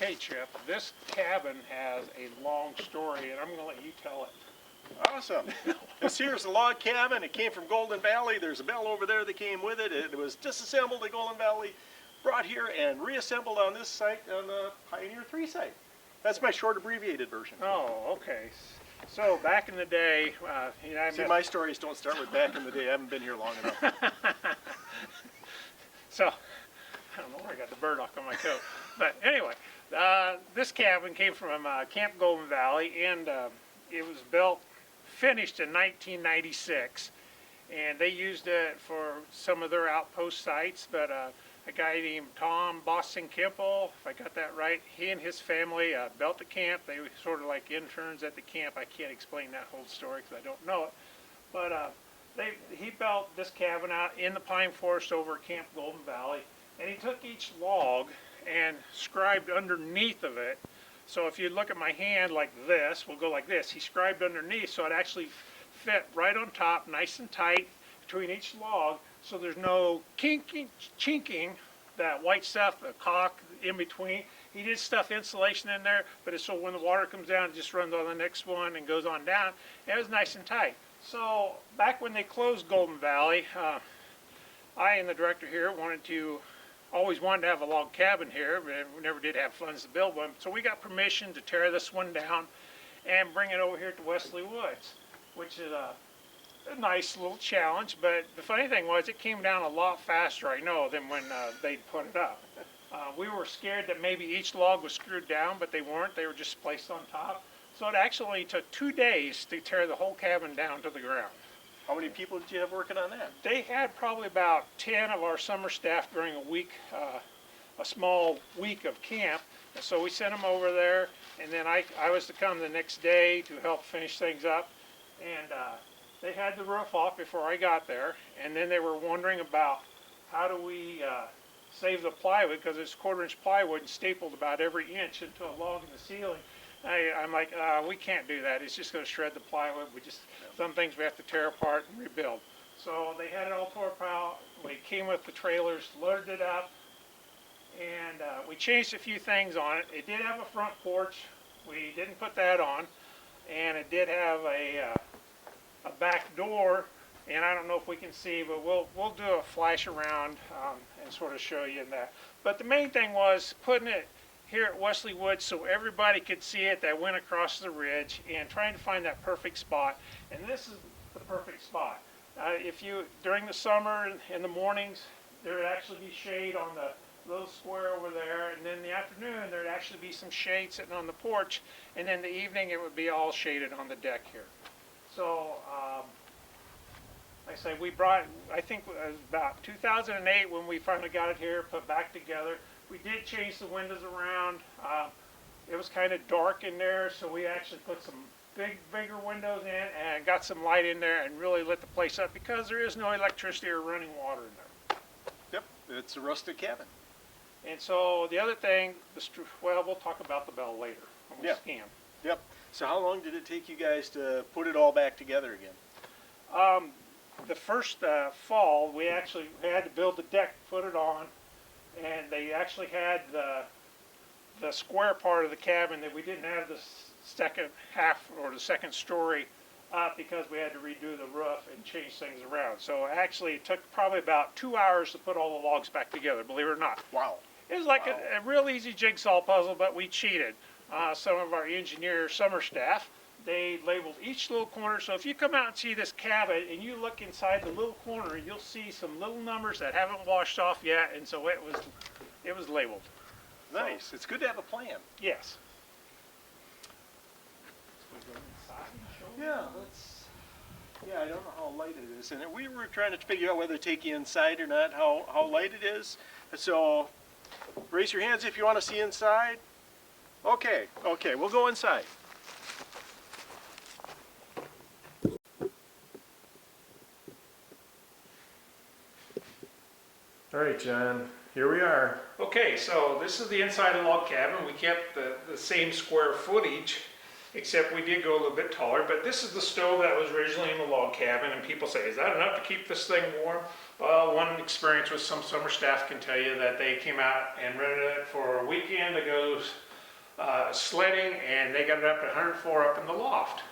Okay, Chip, this cabin has a long story, and I'm going to let you tell it. Awesome. This here's a log cabin. It came from Golden Valley. There's a bell over there that came with it. It was disassembled at Golden Valley, brought here and reassembled on this site, on the Pioneer 3 site. That's my short abbreviated version. Oh, okay. So back in the day, See, my stories don't start with back in the day. I haven't been here long enough. So, I don't know where I got the burdock on my coat. But anyway, this cabin came from Camp Golden Valley, and it was finished in 1996. And they used it for some of their outpost sites, but a guy named Tom Boston Kimple, if I got that right, he and his family built the camp. They were sort of like interns at the camp. I can't explain that whole story because I don't know it. But he built this cabin out in the pine forest over at Camp Golden Valley, and he took each log and scribed underneath of it. So if you look at my hand like this, we'll go like this. He scribed underneath so it actually fit right on top, nice and tight between each log, so there's no chinking, that white stuff, the caulk in between. He did stuff insulation in there, but it's so when the water comes down, it just runs on the next one and goes on down. And it was nice and tight. So back when they closed Golden Valley, I and the director here always wanted to have a log cabin here, but we never did have funds to build one. So we got permission to tear this one down and bring it over here to Wesley Woods, which is a nice little challenge. But the funny thing was, it came down a lot faster, I know, than when they put it up. We were scared that maybe each log was screwed down, but they weren't. They were just placed on top. So it actually took 2 days to tear the whole cabin down to the ground. How many people did you have working on that? They had probably about 10 of our summer staff during a week, a small week of camp. And so we sent them over there, and then I was to come the next day to help finish things up. And they had the roof off before I got there, and then they were wondering about how do we save the plywood, because it's 1/4-inch plywood and stapled about every inch into a log in the ceiling. I'm like, we can't do that. It's just going to shred the plywood. Some things we have to tear apart and rebuild. So they had it all tore apart. We came with the trailers, loaded it up, and we changed a few things on it. It did have a front porch. We didn't put that on, and it did have a back door. And I don't know if we can see, but we'll do a flash around and sort of show you that. But the main thing was putting it here at Wesley Woods so everybody could see it that went across the ridge, and trying to find that perfect spot. And this is the perfect spot. During the summer in the mornings, there would actually be shade on the little square over there, and then in the afternoon there'd actually be some shade sitting on the porch, and in the evening it would be all shaded on the deck here. So like I say, I think it was about 2008 when we finally got it here, put back together. We did change the windows around. It was kind of dark in there, so we actually put some bigger windows in and got some light in there and really lit the place up, because there is no electricity or running water in there. Yep, it's a rustic cabin. And so the other thing, well, we'll talk about the bell later when we scan. Yep. So how long did it take you guys to put it all back together again? The first fall, we actually had to build the deck, put it on, and they actually had the square part of the cabin that we didn't have the second half or the second story up, because we had to redo the roof and change things around. So actually it took probably about 2 hours to put all the logs back together, believe it or not. Wow. It was like a real easy jigsaw puzzle, but we cheated. Some of our engineer summer staff, they labeled each little corner. So if you come out and see this cabin and you look inside the little corner, you'll see some little numbers that haven't washed off yet, and so it was labeled. Nice. So, it's good to have a plan. Yes. Yeah, I don't know how light it is, and we were trying to figure out whether to take you inside or not, how light it is. So raise your hands if you want to see inside. Okay, we'll go inside. All right, John, here we are. Okay, so this is the inside of the log cabin. We kept the same square footage, except we did go a little bit taller. But this is the stove that was originally in the log cabin, and people say, is that enough to keep this thing warm? Well, one experience with some summer staff can tell you that they came out and rented it for a weekend to go sledding, and they got it up to 104 up in the loft.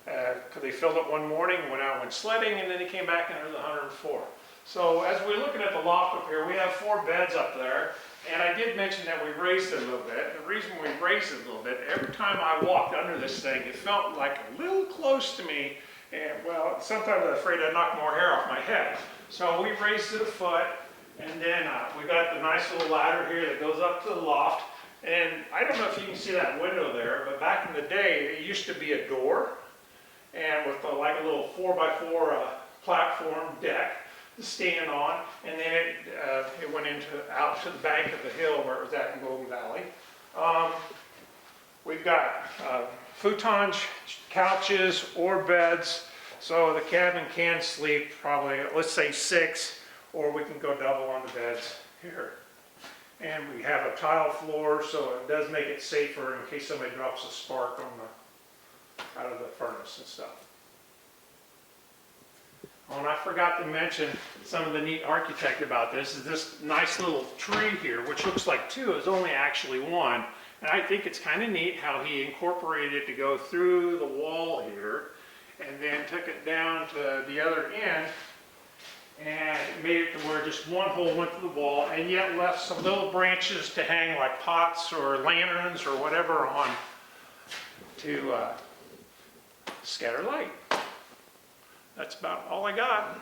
Because they filled it one morning, went out, went sledding, and then they came back and it was 104. So as we're looking at the loft up here, we have 4 beds up there, and I did mention that we raised it a little bit. The reason we raised it a little bit, every time I walked under this thing, it felt like a little close to me, and well, sometimes I'm afraid I'd knock more hair off my head. So we raised it a foot, and then we got the nice little ladder here that goes up to the loft. And I don't know if you can see that window there, but back in the day, it used to be a door, and with like a little 4x4 platform deck to stand on, and then it went out to the bank of the hill where it was at in Golden Valley. We've got futons, couches, or beds, so the cabin can sleep probably, let's say 6, or we can go double on the beds here. And we have a tile floor, so it does make it safer in case somebody drops a spark out of the furnace and stuff. Oh, and I forgot to mention some of the neat architect about this is this nice little tree here, which looks like 2, is only actually 1. And I think it's kind of neat how he incorporated it to go through the wall here, and then took it down to the other end, and made it to where just one hole went to the wall, and yet left some little branches to hang like pots or lanterns or whatever on to scatter light. That's about all I got.